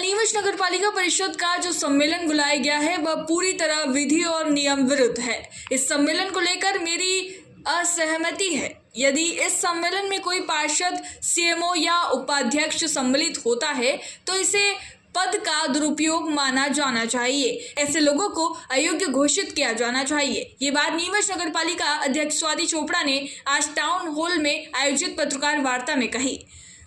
नीमच नगर पालिका परिषद का जो सम्मेलन बुलाया गया है वह पूरी तरह विधि और नियम विरुद्ध है। इस सम्मेलन को लेकर मेरी असहमति है। यदि इस सम्मेलन में कोई पार्षद, सीएमओ या उपाध्यक्ष सम्मिलित होता है तो इसे पद का दुरुपयोग माना जाना चाहिए। ऐसे लोगों को अयोग्य घोषित किया जाना चाहिए। ये बात नीमच नगर पालिका अध्यक्ष स्वाति चोपड़ा ने आज टाउन हॉल में आयोजित पत्रकार वार्ता में कही।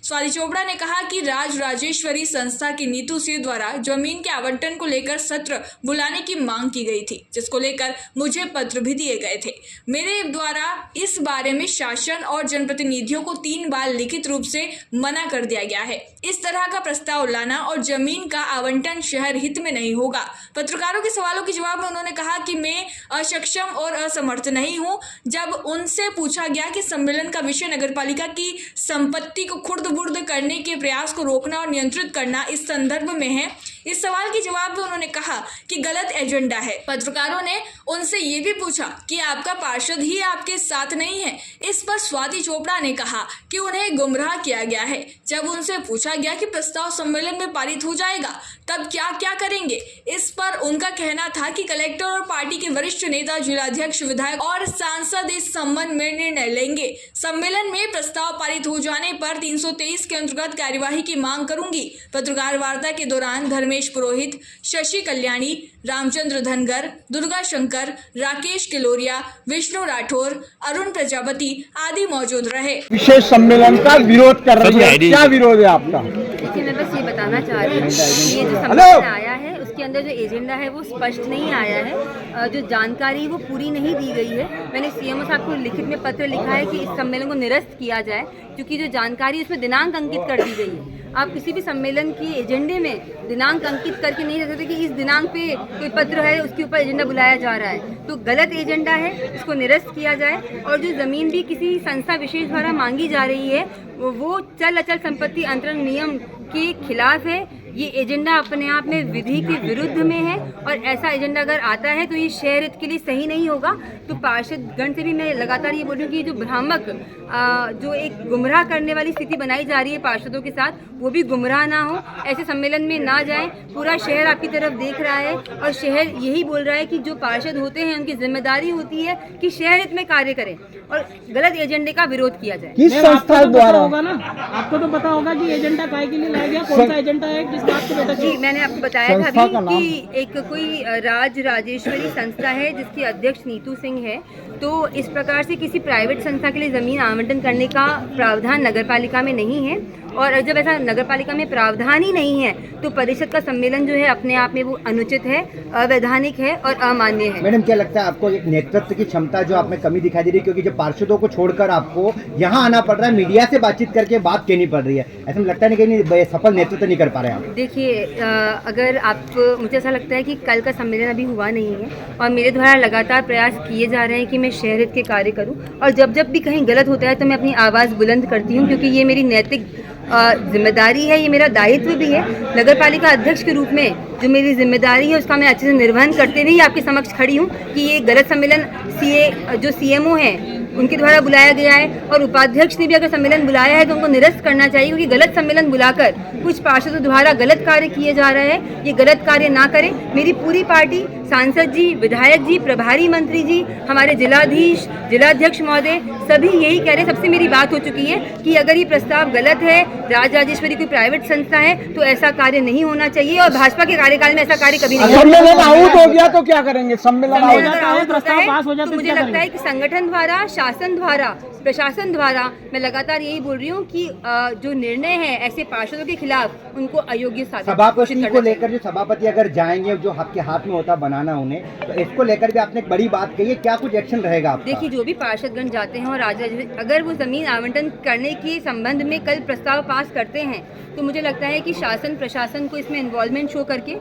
स्वाति चोपड़ा ने कहा कि राज राजेश्वरी संस्था की नीतू सिंह द्वारा जमीन के आवंटन को लेकर सत्र बुलाने की मांग की गई थी, जिसको लेकर मुझे पत्र भी दिए गए थे। मेरे द्वारा इस बारे में शासन और जनप्रतिनिधियों को 3 बार लिखित रूप से मना कर दिया गया है। इस तरह का प्रस्ताव लाना और जमीन का आवंटन शहर हित में नहीं होगा। पत्रकारों के सवालों के जवाब में उन्होंने कहा कि मैं अक्षम और असमर्थ नहीं हूँ। जब उनसे पूछा गया कि सम्मेलन का विषय नगरपालिका की संपत्ति को खुर्द बुर्द करने के प्रयास को रोकना और नियंत्रित करना इस संदर्भ में है, इस सवाल के जवाब में उन्होंने कहा कि गलत एजेंडा है। पत्रकारों ने उनसे ये भी पूछा कि आपका पार्षद ही आपके साथ नहीं है। इस पर स्वाति चोपड़ा ने कहा कि उन्हें गुमराह किया गया है। जब उनसे पूछा गया कि प्रस्ताव सम्मेलन में पारित हो जाएगा तब क्या क्या करेंगे, इस पर उनका कहना था कि कलेक्टर और पार्टी के वरिष्ठ नेता, जिलाध्यक्ष, विधायक और सांसद इस संबंध में निर्णय लेंगे। सम्मेलन में प्रस्ताव पारित हो जाने पर 323 के अंतर्गत कार्यवाही की मांग करूंगी। पत्रकार वार्ता के दौरान धर्मेश पुरोहित, शशि कल्याणी, रामचंद्र धनगर, दुर्गा शंकर, राकेश किलोरिया, विष्णु राठौर, अरुण प्रजापति आदि मौजूद रहे। विशेष सम्मेलन का विरोध कर रही है, क्या विरोध है आपका? देखिए, मैं बस ये बताना चाह रही हूँ, ये जो सम्मेलन आया है उसके अंदर जो एजेंडा है वो स्पष्ट नहीं आया है। जो जानकारी वो पूरी नहीं दी गई है। मैंने सीएमओ साहब को लिखित में पत्र लिखा है कि इस सम्मेलन को निरस्त किया जाए, क्योंकि जो जानकारी उसमें दिनांक अंकित कर दी गई है। आप किसी भी सम्मेलन की एजेंडे में दिनांक अंकित करके नहीं रख सकते कि इस दिनांक पे कोई पत्र है, उसके ऊपर एजेंडा बुलाया जा रहा है। तो गलत एजेंडा है, इसको निरस्त किया जाए। और जो ज़मीन भी किसी संस्था विशेष द्वारा मांगी जा रही है वो चल अचल संपत्ति अंतरण नियम के खिलाफ है। ये एजेंडा अपने आप में विधि के विरुद्ध में है और ऐसा एजेंडा अगर आता है तो ये शहर हित के लिए सही नहीं होगा। तो पार्षदगण से भी मैं लगातार ये बोल रही हूँ कि जो भ्रामक जो एक गुमराह करने वाली स्थिति बनाई जा रही है पार्षदों के साथ, वो भी गुमराह ना हो, ऐसे सम्मेलन में ना जाएं। पूरा शहर आपकी तरफ देख रहा है और शहर यही बोल रहा है कि जो पार्षद होते हैं उनकी जिम्मेदारी होती है कि शहर हित में कार्य करें और गलत एजेंडे का विरोध किया जाए। किस संस्था द्वारा होगा ना, आपको तो पता होगा कि एजेंडा काय के लिए लाया गया, कौन सा एजेंडा है, किस बात को जी, मैंने आपको बताया था अभी कि एक कोई राज राजेश्वरी संस्था है जिसकी अध्यक्ष नीतू सिंह है। तो इस प्रकार से किसी प्राइवेट संस्था के लिए ज़मीन आवंटन करने का प्रावधान नगरपालिका में नहीं है। और जब ऐसा नगरपालिका में प्रावधान ही नहीं है तो परिषद का सम्मेलन जो है अपने आप में वो अनुचित है, अवैधानिक है और अमान्य है। मैडम, क्या लगता है आपको एक नेतृत्व की क्षमता जो आप में कमी दिखाई दे रही है, क्योंकि जब पार्षदों को छोड़कर आपको यहाँ आना पड़ रहा है, मीडिया से बातचीत करके बात कहनी पड़ रही है, ऐसा लगता नहीं कि सफल नेतृत्व नहीं कर पा रहे हैं आप? देखिए, अगर आप, मुझे ऐसा लगता है कि कल का सम्मेलन अभी हुआ नहीं है और मेरे द्वारा लगातार प्रयास किए जा रहे हैं कि मैं शहर हित के कार्य करूं और जब भी कहीं गलत होता है तो मैं अपनी आवाज़ बुलंद करती हूं, क्योंकि ये मेरी नैतिक जिम्मेदारी है, ये मेरा दायित्व भी है। नगरपालिका अध्यक्ष के रूप में जो मेरी जिम्मेदारी है उसका मैं अच्छे से निर्वहन करते हुए आपके समक्ष खड़ी हूँ कि ये गलत सम्मेलन जो सीएमओ हैं उनके द्वारा बुलाया गया है और उपाध्यक्ष ने भी अगर सम्मेलन बुलाया है तो उनको निरस्त करना चाहिए, क्योंकि गलत सम्मेलन बुलाकर कुछ पार्षदों द्वारा गलत कार्य किए जा रहे हैं। ये गलत कार्य ना करें। मेरी पूरी पार्टी, सांसद जी, विधायक जी, प्रभारी मंत्री जी, हमारे जिलाधीश, जिलाध्यक्ष महोदय सभी यही कह रहे हैं। सबसे मेरी बात हो चुकी है कि अगर ये प्रस्ताव गलत है, राज राजेश्वरी कोई प्राइवेट संस्था है, तो ऐसा कार्य नहीं होना चाहिए और भाजपा के कार्यकाल में ऐसा कार्य कभी नहीं। सम्मेलन आउट हो गया तो क्या करेंगे? सम्मेलन आउट होता है तो मुझे लगता है कि संगठन द्वारा, शासन द्वारा, प्रशासन द्वारा मैं लगातार यही बोल रही हूँ कि जो निर्णय है ऐसे पार्षदों के खिलाफ उनको अयोग्य साबित सभापति को लेकर, जो सभापति अगर जाएंगे, जो आपके हाथ में होता बनाना उन्हें, तो इसको लेकर भी आपने एक बड़ी बात कही है, क्या कुछ एक्शन रहेगा आपका? देखिए, जो भी पार्षदगण जाते हैं और अगर वो जमीन आवंटन करने के संबंध में कल प्रस्ताव पास करते हैं तो मुझे लगता है कि शासन प्रशासन को इसमें इन्वॉल्वमेंट शो करके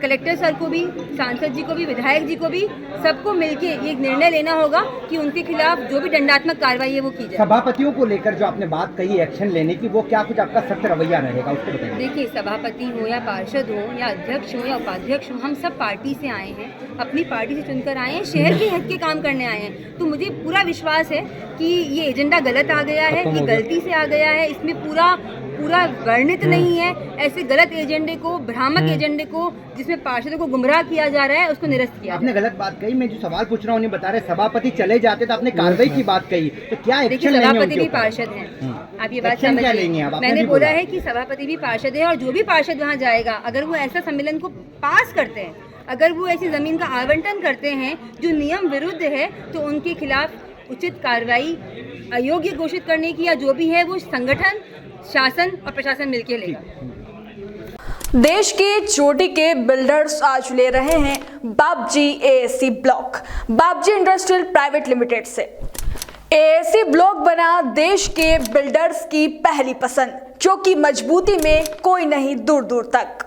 कलेक्टर सर को भी, सांसद जी को भी, विधायक जी को भी, सबको मिलके ये निर्णय लेना होगा कि उनके खिलाफ जो भी दंडात्मक कार्रवाई है वो की जाए। सभापतियों को लेकर जो आपने बात कही एक्शन लेने की, वो क्या कुछ आपका सख्त रवैया रहेगा, उसको बताइए। देखिए, सभापति हो या पार्षद हो या अध्यक्ष हो या उपाध्यक्ष हो, हम सब पार्टी से आए हैं, अपनी पार्टी से चुनकर आए हैं, शहर के हित के काम करने आए हैं। तो मुझे पूरा विश्वास है कि ये एजेंडा गलत आ गया है, ये गलती से आ गया है, इसमें पूरा पूरा वर्णित नहीं है। ऐसे गलत एजेंडे को, भ्रामक एजेंडे को, जिसमें पार्षदों को गुमराह किया जा रहा है, उसको निरस्त किया। आपने गलत बात कही। मैं जो सवाल पूछ रहा हूँ उन्हें बता रहे सभापति चले जाते तो आपने कार्रवाई की बात कही, तो क्या एक्शन लेंगे? सभापति भी पार्षद हैं, आप ये बात समझिए। मैंने बोला है कि सभापति भी पार्षद है और जो भी पार्षद वहाँ जाएगा, अगर वो ऐसा सम्मेलन को पास करते हैं, अगर वो ऐसी जमीन का आवंटन करते हैं जो नियम विरुद्ध है, तो उनके खिलाफ उचित कार्रवाई अयोग्य घोषित करने की या जो भी है वो संगठन, शासन और प्रशासन मिलकर लेगा। देश के चोटी के बिल्डर्स आज ले रहे हैं बाबजी एएसी ब्लॉक। बाबजी इंडस्ट्रियल प्राइवेट लिमिटेड से एएसी ब्लॉक बना देश के बिल्डर्स की पहली पसंद, जो कि मजबूती में कोई नहीं दूर दूर तक।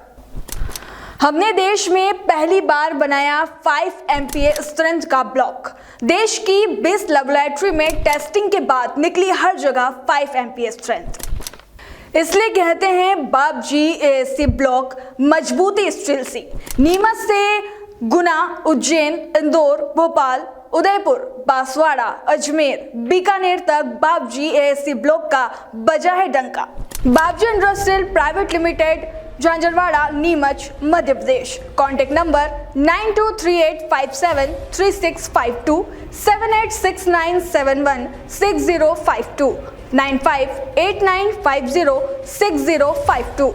हमने देश में पहली बार बनाया 5 MPa स्ट्रेंथ का ब्लॉक। देश की 20 लैबोरेटरी में टेस्टिंग के बाद निकली हर जगह 5 MPa स्ट्रेंथ। इसलिए कहते हैं बाबजी एएसी ब्लॉक मजबूती स्टील सी। नीमच से गुना, उज्जैन, इंदौर, भोपाल, उदयपुर, बांसवाड़ा, अजमेर, बीकानेर तक बाबजी एएसी ब्लॉक का बजा है डंका। Babji industrial private limited, Jhanjharwada, Neemuch, Madhya Pradesh. Contact number 9238573652, 7869716052, 9589506052।